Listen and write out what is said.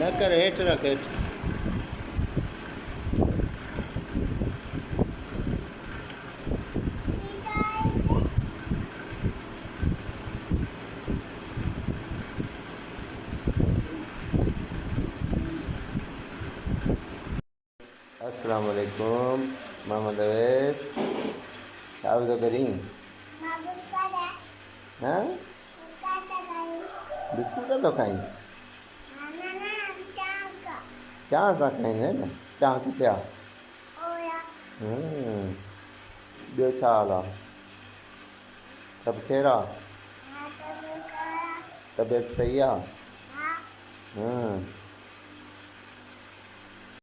न कर हेठ रख हेठ। अस्सलाम वालेकुम मोहम्मद अवैस। क्या तो करी? हाँ बिस्कुट तो खाई क्या सा खाई है ना क्या क्या ॿियो छा हाल आहे? सभु खैर आहे? तबियत सही आहे?